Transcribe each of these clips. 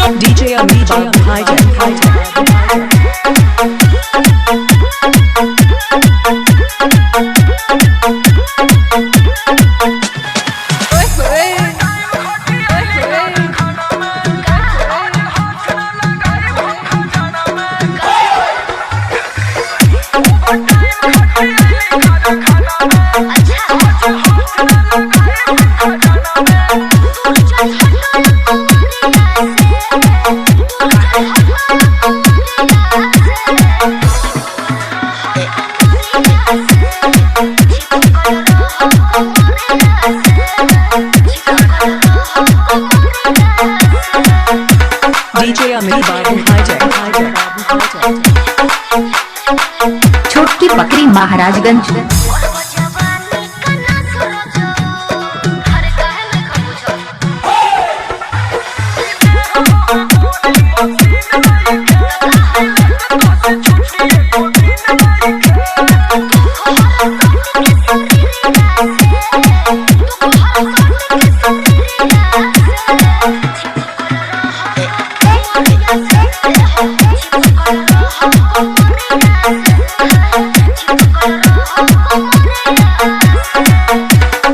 DJ Amit Babu Hijack. DJ Amit Babu Hijack. छोटकी बकरी महाराजगंज।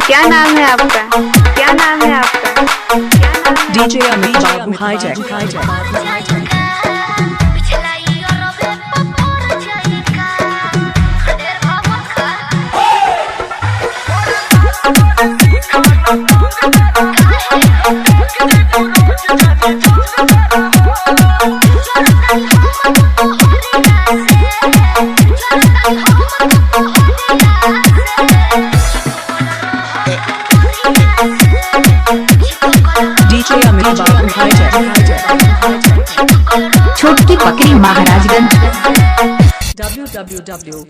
क्या नाम है आपका? क्या नाम है आपका? DJ Amit Babu Hijack. DJ Amit Babu Hijack. छोटकी बकरी महाराजगंज। www